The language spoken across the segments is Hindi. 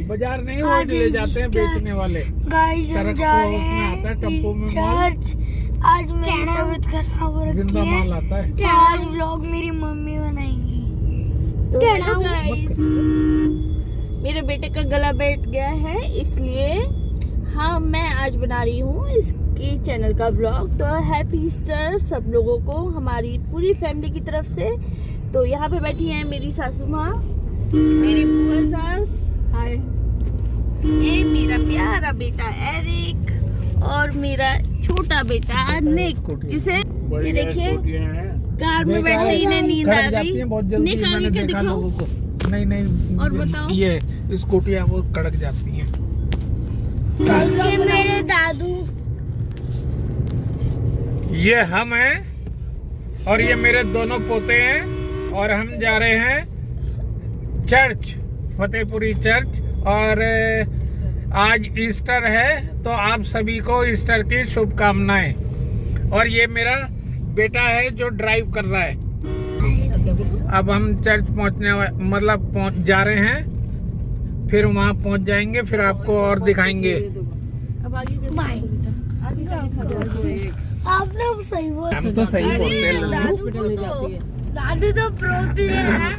बाजार नहीं वो ले जाते हैं बेचने वाले। गाइस हम जा रहे आता है टप्पो में चर्च। आज मेरी तबीयत खराब हो रखी जिंदा है, माल आता है। तो आज व्लॉग मेरी मम्मी बनाएंगी। तो गाइस मेरे बेटे का गला बैठ गया है, इसलिए हाँ मैं आज बना रही हूँ इसकी चैनल का व्लॉग। तो हैप्पी ईस्टर सब लोगों को हमारी पूरी फैमिली की तरफ से। तो यहाँ पे बैठी है मेरी सासू माँ, मेरी बुआ सास, हाय, ये मेरा प्यारा बेटा एरिक और मेरा छोटा बेटा निक, जिसे ये देखिए कार में बैठे ही नींद आ गई। निक आगे के दिखाओ। नहीं और बताओ, ये स्कूटियाँ वो कड़क जाती हैं। ये मेरे दादू, ये हम हैं और ये मेरे दोनों पोते हैं और हम जा रहे हैं चर्च, फतेहपुरी चर्च। और आज ईस्टर है तो आप सभी को ईस्टर की शुभकामनाएं। और ये मेरा बेटा है जो ड्राइव कर रहा है। अब हम चर्च पहुंच जा रहे हैं, फिर वहां पहुंच जाएंगे, फिर आपको और दिखाएंगे। आपने सही बोला। हम तो सही बोलते हैं। दादू तो प्रो प्लेयर है,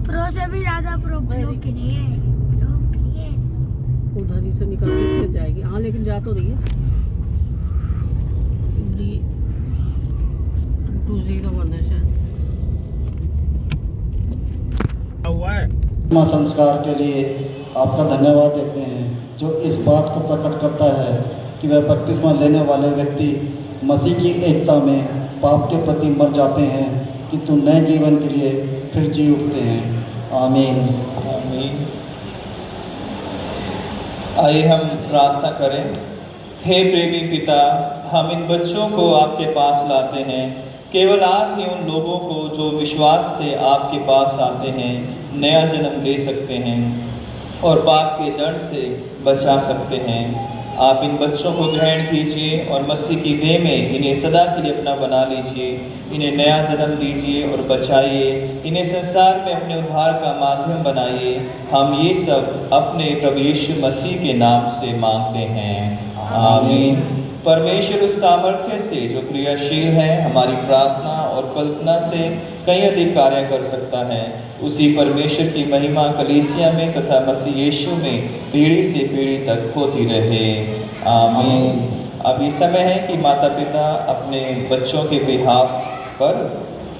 प्रो से भी ज्यादा प्रो प्लेयर है। उधर ही से निकल के फिर जाएगी। हाँ लेकिन जा तो रही है। हुआ है संस्कार के लिए आपका धन्यवाद देते हैं, जो इस बात को प्रकट करता है कि वह बपतिस्मा लेने वाले व्यक्ति मसीह की एकता में पाप के प्रति मर जाते हैं, किंतु नए जीवन के लिए फिर जी उठते हैं। आमीन। आमीन। आइए हम प्रार्थना करें। हे प्रेमी पिता, हम इन बच्चों को आपके पास लाते हैं। केवल आप ही उन लोगों को जो विश्वास से आपके पास आते हैं नया जन्म दे सकते हैं और पाप के दंड से बचा सकते हैं। आप इन बच्चों को ग्रहण कीजिए और मसीह की देह में इन्हें सदा के लिए अपना बना लीजिए। इन्हें नया जन्म दीजिए और बचाइए। इन्हें संसार में अपने उद्धार का माध्यम बनाइए। हम ये सब अपने प्रभु यीशु मसीह के नाम से मांगते हैं। आमीन। परमेश्वर उस सामर्थ्य से जो क्रियाशील है हमारी प्रार्थना और कल्पना से कई अधिक कार्य कर सकता है, उसी परमेश्वर की महिमा कलीसिया में तथा मसीह यीशु में पीढ़ी से पीढ़ी तक होती रहे। आमीन। अब ये समय है कि माता पिता अपने बच्चों के बिहाफ पर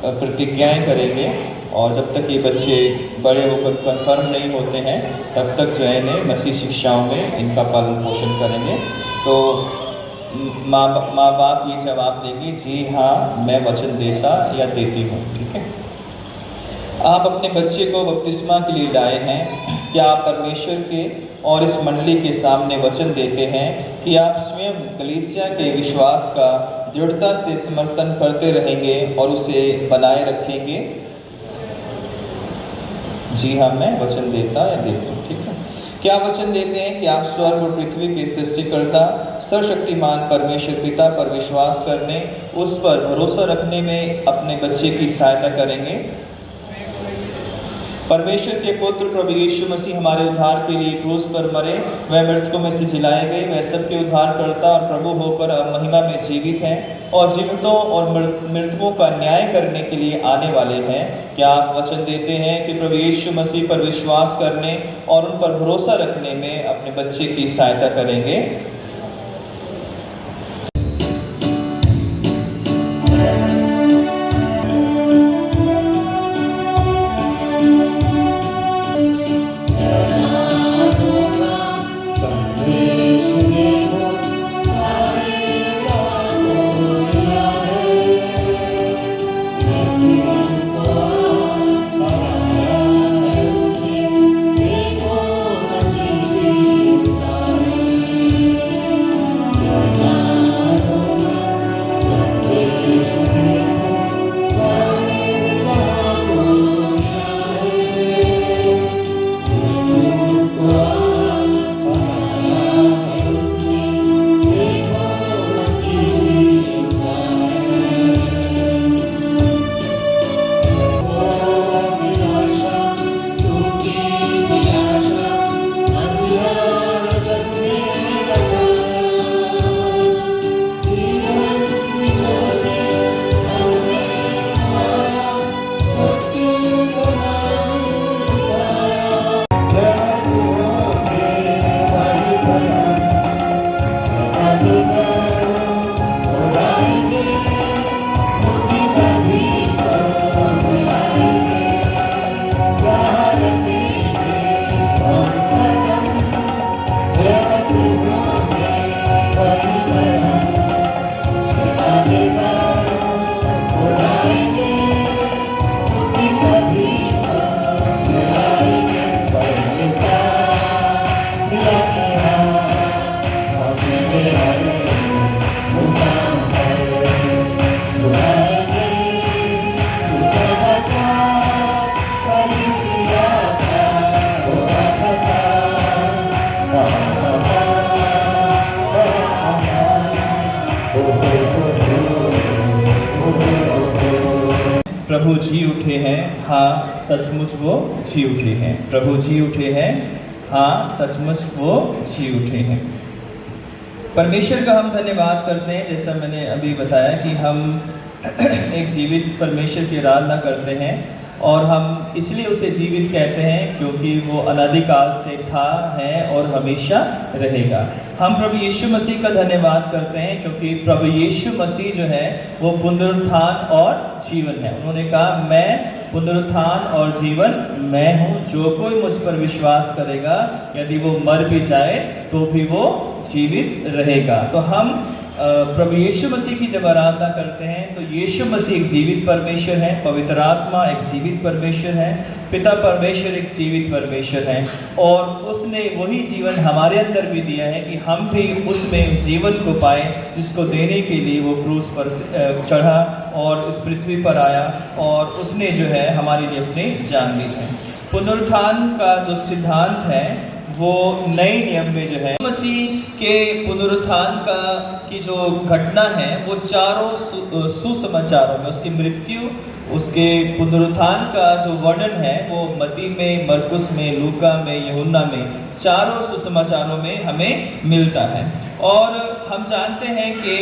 प्रतिज्ञाएं करेंगे और जब तक ये बच्चे बड़े होकर कन्फर्म नहीं होते हैं तब तक जो है मसीह शिक्षाओं में इनका पालन पोषण करेंगे। तो माँ बाप ये जवाब देंगे, जी हाँ मैं वचन देता या देती हूँ। ठीक है। आप अपने बच्चे को बपतिस्मा के लिए लाए हैं। क्या आप परमेश्वर के और इस मंडली के सामने वचन देते हैं कि आप स्वयं कलीसिया के विश्वास का दृढ़ता से समर्थन करते रहेंगे और उसे बनाए रखेंगे? जी हाँ मैं वचन देता या देती हूँ। ठीक है। क्या वचन देते हैं कि आप स्वर्ग और पृथ्वी के सृष्टिकर्ता सर्वशक्तिमान परमेश्वर पिता पर विश्वास करने, उस पर भरोसा रखने में अपने बच्चे की सहायता करेंगे? परमेश्वर के पुत्र प्रभु यीशु मसीह हमारे उद्धार के लिए क्रूस पर मरे, वह मृतकों में से जिलाए गए, वह सबके उद्धारकर्ता और प्रभु होकर अब महिमा में जीवित हैं और जीवितों और मृतकों का न्याय करने के लिए आने वाले हैं। क्या आप वचन देते हैं कि प्रभु यीशु मसीह पर विश्वास करने और उन पर भरोसा रखने में अपने बच्चे की सहायता करेंगे? जी उठे हैं, हाँ सचमुच वो जी उठे हैं। प्रभु जी उठे हैं, हाँ सचमुच वो जी उठे हैं। परमेश्वर का हम धन्यवाद करते हैं, जैसा मैंने अभी बताया कि हम एक जीवित परमेश्वर की आराधना करते हैं और हम इसलिए उसे जीवित कहते हैं क्योंकि वो अनादिकाल से था, है और हमेशा रहेगा। हम प्रभु यीशु मसीह का धन्यवाद करते हैं क्योंकि प्रभु यीशु मसीह जो है वो पुनरुत्थान और जीवन है। उन्होंने कहा मैं पुनरुत्थान और जीवन मैं हूँ, जो कोई मुझ पर विश्वास करेगा यदि वो मर भी जाए तो भी वो जीवित रहेगा। तो हम प्रभु यीशु मसीह की जब आराधना करते हैं तो यीशु मसीह एक जीवित परमेश्वर है, पवित्र आत्मा एक जीवित परमेश्वर है, पिता परमेश्वर एक जीवित परमेश्वर है और उसने वही जीवन हमारे अंदर भी दिया है कि हम भी उसमें जीवन को पाए, जिसको देने के लिए वो क्रूस पर चढ़ा और इस पृथ्वी पर आया और उसने जो है हमारे लिए अपनी जान दी है। पुनरुत्थान का जो सिद्धांत है वो नए नियम में जो है मसीह के पुनरुत्थान की जो घटना है वो चारों सुसमाचारों में उसकी मृत्यु, उसके पुनरुत्थान का जो वर्णन है वो मत्ती में, मरकुस में, लूका में, यूहन्ना में, चारों सुसमाचारों में हमें मिलता है। और हम जानते हैं कि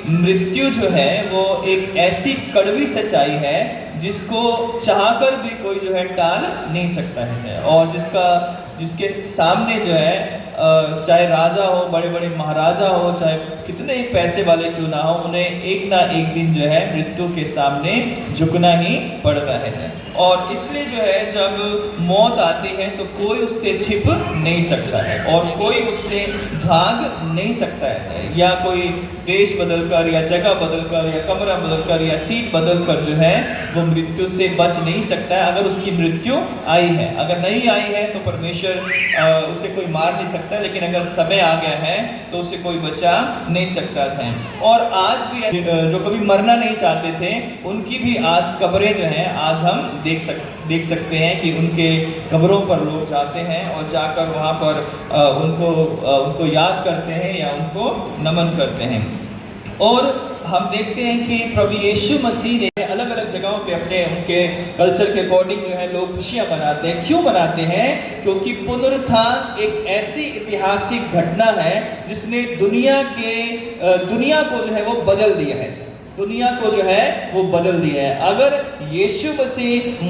मृत्यु जो है वो एक ऐसी कड़वी सच्चाई है जिसको चाहकर भी कोई जो है टाल नहीं सकता है और जिसके सामने जो है चाहे राजा हो, बड़े बड़े महाराजा हो, चाहे कितने ही पैसे वाले क्यों ना हो, उन्हें एक ना एक दिन जो है मृत्यु के सामने झुकना ही पड़ता है। और इसलिए जो है जब मौत आती है तो कोई उससे छिप नहीं सकता है और कोई उससे भाग नहीं सकता है, या कोई देश बदलकर या जगह बदलकर या कमरा बदलकर या सीट बदलकर जो है वो मृत्यु से बच नहीं सकता है। अगर उसकी मृत्यु आई है, अगर नहीं आई है तो परमेश्वर उसे कोई मार नहीं सकता, लेकिन अगर समय आ गया है तो उसे कोई बचा नहीं सकता है। और आज भी जो कभी मरना नहीं चाहते थे उनकी भी आज कब्रें जो हैं आज हम देख सकते हैं कि उनके कब्रों पर लोग जाते हैं और जाकर वहाँ पर उनको याद करते हैं या उनको नमन करते हैं। और हम देखते हैं कि प्रभु यीशु मसीह ने अलग अलग जगहों पे अपने उनके कल्चर के अकॉर्डिंग जो है लोग खुशियां मनाते हैं। क्यों मनाते हैं? क्योंकि पुनरुत्थान एक ऐसी ऐतिहासिक घटना है जिसने दुनिया को जो है वो बदल दिया है, दुनिया को जो है वो बदल दिया है। अगर यीशु मसीह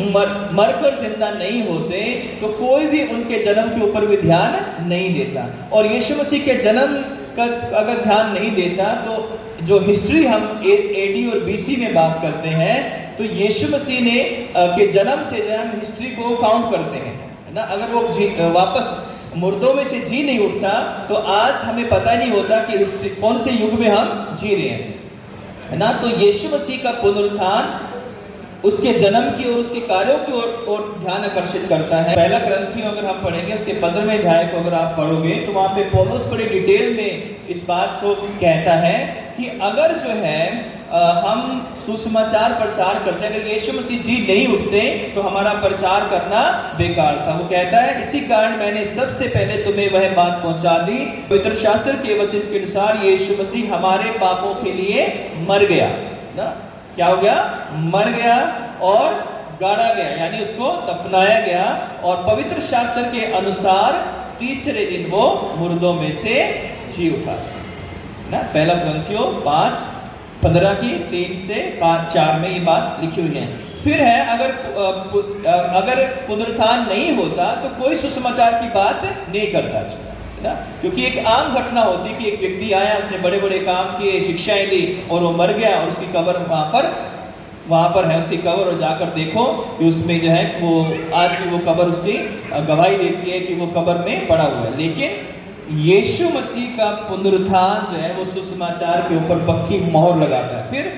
मरकर जिंदा नहीं होते तो कोई भी उनके जन्म के ऊपर भी ध्यान नहीं देता, और यीशु मसीह के जन्म का अगर ध्यान नहीं देता तो जो हिस्ट्री हम एडी और बीसी में बात करते हैं तो यीशु मसीह ने के जन्म से जो हम हिस्ट्री को काउंट करते हैं, है ना। अगर वो वापस मुर्दों में से जी नहीं उठता तो आज हमें पता नहीं होता कि हिस्ट्री कौन से युग में हम जी रहे हैं, है ना। तो यीशु मसीह का पुनरुत्थान उसके जन्म की और उसके कार्यों की ओर ध्यान आकर्षित करता है। पहला ग्रंथियों अगर हम पढ़ेंगे उसके 15वें अध्याय को अगर आप पढ़ोगे तो वहाँ पे पौलुस बड़े डिटेल में इस बात को कहता है कि अगर जो है हम सुसमाचार प्रचार करते हैं, अगर यीशु मसीह जी नहीं उठते तो हमारा प्रचार करना बेकार था। वो कहता है इसी कारण मैंने सबसे पहले तुम्हें वह बात पहुंचा दी, पवित्र शास्त्र के वचन के अनुसार यीशु मसीह हमारे पापों के लिए मर गया ना। क्या हो गया? मर गया और गाड़ा गया, यानी उसको दफनाया गया, और पवित्र शास्त्र के अनुसार तीसरे दिन वो मुर्दों में से जी उठा ना। पहला ग्रंथियों 5:15 की 3 से 5:4 में ये बात लिखी हुई है। फिर है अगर पुनरुत्थान नहीं होता तो कोई सुसमाचार की बात नहीं करता ना, क्योंकि एक आम घटना होती कि एक व्यक्ति आया, उसने बड़े बड़े काम किए, शिक्षाएं दी और वो मर गया और उसकी कब्र वहाँ पर है उसकी कब्र, और जाकर देखो कि उसमें जो है वो आज भी वो कब्र उसकी गवाही देती है कि वो कब्र में पड़ा हुआ है। लेकिन यीशु मसीह का पुनरुत्थान जो है वो सुसमाचार के ऊपर पक्की मोहर लगाता है। फिर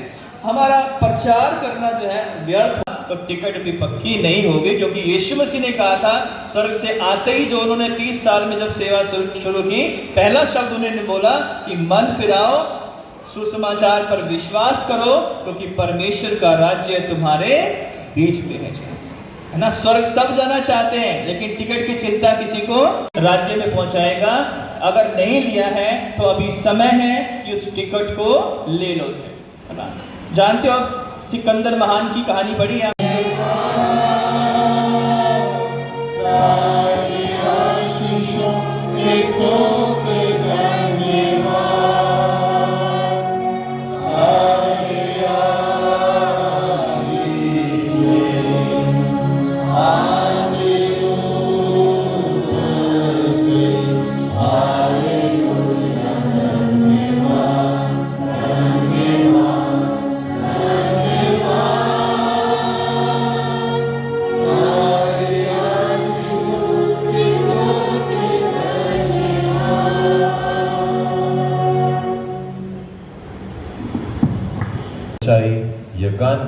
हमारा प्रचार करना जो है व्यर्थ, तो टिकट भी पक्की नहीं होगी, क्योंकि यीशु मसीह ने कहा था स्वर्ग से आते ही जो उन्होंने 30 साल में जब सेवा शुरू की, पहला शब्द उन्होंने बोला कि मन फिराओ, सुसमाचार पर विश्वास करो, क्योंकि परमेश्वर का राज्य तुम्हारे बीच में है ना। स्वर्ग सब जाना चाहते हैं लेकिन टिकट की चिंता किसी को राज्य में पहुंचाएगा। अगर नहीं लिया है तो अभी समय है कि उस टिकट को ले लो, है ना। जानते हो सिकंदर महान की कहानी पढ़ी है?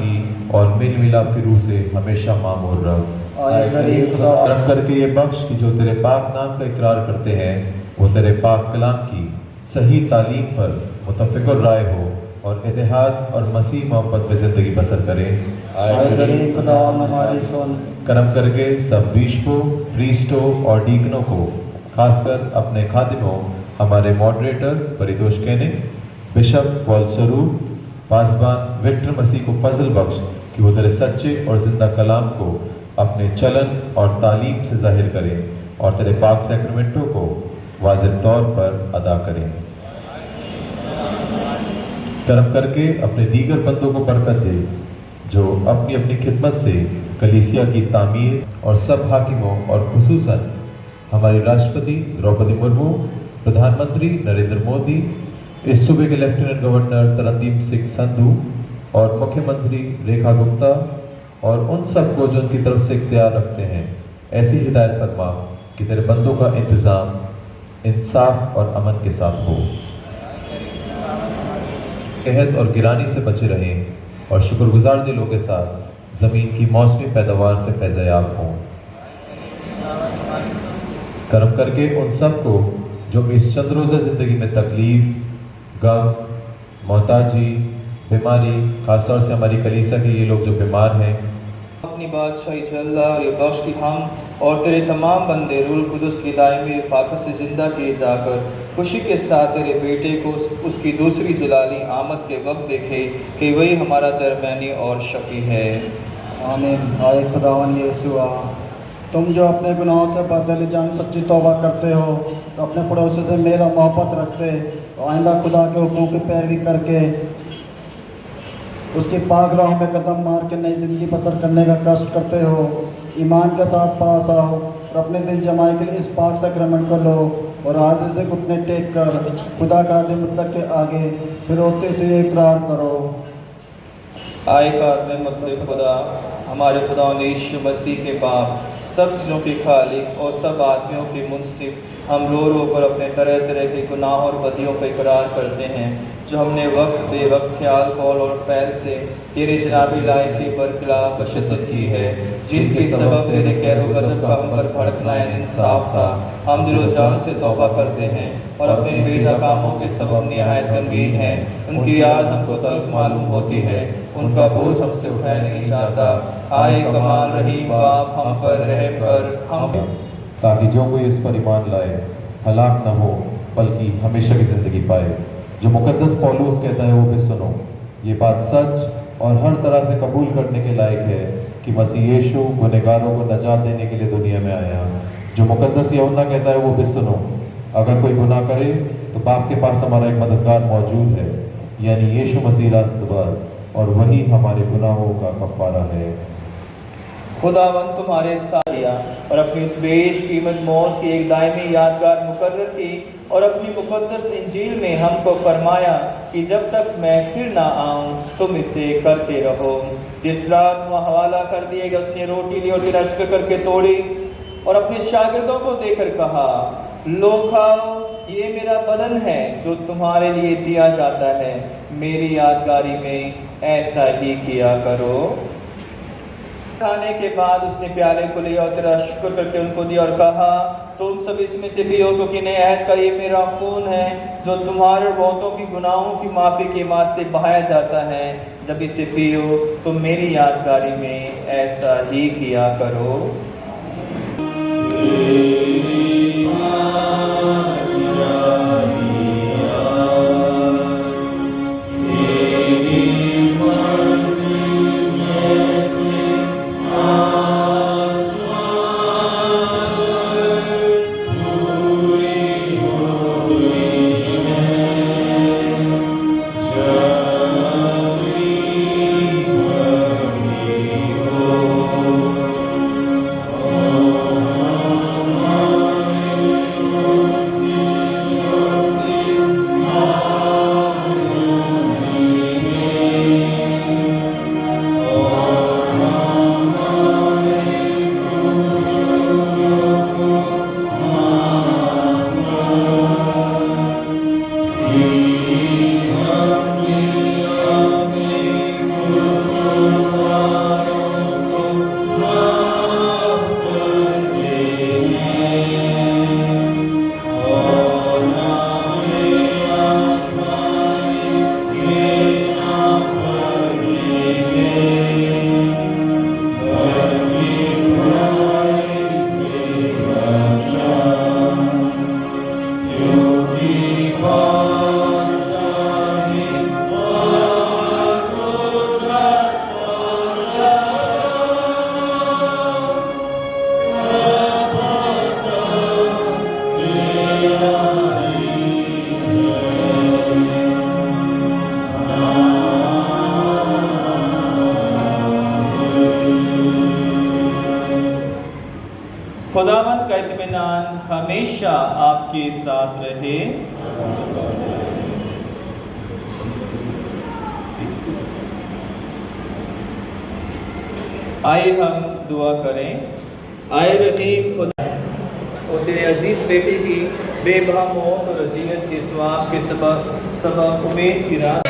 की और मेल मिलाप की रूह से हमेशा मामूर रहो। आए गरीब खुदा करम करके ये बख्श कि जो तेरे पाक नाम का इकरार करते हैं वो तेरे पाक कलाम की सही तालीम पर मुतफ़िकुर राय हो और इत्तेहाद और मसीह मोहब्बत में ज़िंदगी बसर करें। आए गरीब खुदा हमारी सुन। करम करके सब बिशपों, प्रीस्टों और डीकनों को, खासकर अपने खादिमों, हमारे मॉडरेटर परितोष केने, बिशप पॉल स्वरूप, पासबान विक्टर मसीह को फजल बख्श कि वो तेरे सच्चे और जिंदा कलाम को अपने चलन और तालीम से जाहिर करें और तेरे पाक सैक्रमेंटों को वाज़िह तौर पर अदा करें। करम करके अपने दीगर बंदों को बरकत दे जो अपनी अपनी खिदमत से कलीसिया की तामीर और सब हाकिमों और खुसूसन हमारी राष्ट्रपति द्रौपदी मुर्मू, प्रधानमंत्री नरेंद्र मोदी, इस सूबे के लेफ्टिनेंट गवर्नर तरनदीप सिंह संधू और मुख्यमंत्री रेखा गुप्ता और उन सबको जो उनकी तरफ से इख्तियार रखते हैं ऐसी हिदायत फरमा कि तेरे बंदों का इंतज़ाम इंसाफ और अमन के साथ हो, कहत और गिरानी से बचे रहें और शुक्रगुजार दिलों के साथ ज़मीन की मौसमी पैदावार से फैज़याब हों। करम करके उन सब को जो इस चंद रोज़ा ज़िंदगी में तकलीफ़, गम, मोहताजी, बीमारी, खासतौर से हमारी कलीसिया के ये लोग जो बीमार हैं, अपनी बादशाही चल्ला और ये बख्श की हम और तेरे तमाम बंदे रूल कुदस की दायमी रफ़ाकत से ज़िंदा किए जाकर खुशी के साथ तेरे बेटे को उसकी दूसरी जलाली आमद के वक्त देखे कि वही हमारा दरमियानी और शफी है। आमीन। आए खुदावन यीशुआ, तुम जो अपने गुनाहों से बदले जान सच्ची तौबा करते हो, तो अपने पड़ोसी से मेरा मोहब्बत रखते और आइंदा खुदा के हुक्मों की पैरवी करके उसकी पाक राह में कदम मार के नई ज़िंदगी बसर करने का कष्ट करते हो। ईमान के साथ पास आओ और अपने दिल जमाए के लिए इस पाक सैक्रमेंट को लो और आज से घुटने टेक कर खुदा का आदि मुतलक के आगे फिर होते से ये इकरार करो। आए कारने मतलब खुदा, हमारे खुदा यीशु मसीह के बाप, सब चीज़ों के खालिक और सब आदमियों के मुंसिफ, हम रो रो कर अपने तरह तरह के गुनाह और बदियों का इकरार करते हैं जो हमने वक्त बेवक्त ख्याल कौल और फैल से तेरे जनाबी लायक के बरखिलाफ बशद्दत की है, जिनके सबब तेरे कहरो गज़ब का हम पर भड़कना इंसाफ था। हम दिलो जान से तौबा करते हैं और अपने बेजा कामों के सबब निहायत गमगीन हैं। उनकी याद हमको तल्ख मालूम होती है, उनका बोझ हमसे उठाया नहीं जाता। आए कमाल रहीम बाप, हम पर रहम कर, हम ताकि जो कोई इस पर ईमान लाए हलाक न हो बल्कि हमेशा की ज़िंदगी पाए। जो मुकद्दस पौलुस कहता है वो भी सुनो। ये बात सच और हर तरह से कबूल करने के लायक है कि मसीह यीशु गुनहगारों को नजात देने के लिए दुनिया में आया। जो मुकद्दस यूहन्ना कहता है वो भी सुनो। अगर कोई गुनाह करे तो बाप के पास हमारा एक मददगार मौजूद है, यानी यीशु मसीह रास्तबाज, और वही हमारे गुनाहों का कफ़ारा है। खुदावन तुम्हारे साथ दिया और अपनी उस बेशकीमत मौत की एक दायमी यादगार मुकर्रर की और अपनी मुकद्दस इंजील में हमको फरमाया कि जब तक मैं फिर ना आऊं तुम इसे करते रहो। जिस रात वह हवाला कर दिए गए उसने रोटी ली और फिर अश्क करके तोड़ी और अपने शागिर्दों को देकर कहा, लो खाओ, ये मेरा बदन है जो तुम्हारे लिए दिया जाता है, मेरी यादगारी में ऐसा ही किया करो। खाने के बाद उसने प्याले को लिया और तेरा शुक्र करके उनको दिया और कहा, तुम सब इसमें से पियो क्योंकि नए अहद का ये मेरा खून है जो तुम्हारे बहुतों की गुनाहों की माफ़ी के वास्ते बहाया जाता है। जब इसे पियो तुम मेरी यादगारी में ऐसा ही किया करो। का इत्मीनान हमेशा आपके साथ रहे। आइए हम दुआ करें। आए रहीम खुदा और तेरे अजीज बेटे की बेबहा मौत और अजीयत के स्वाब के सबब उम्मीद की रात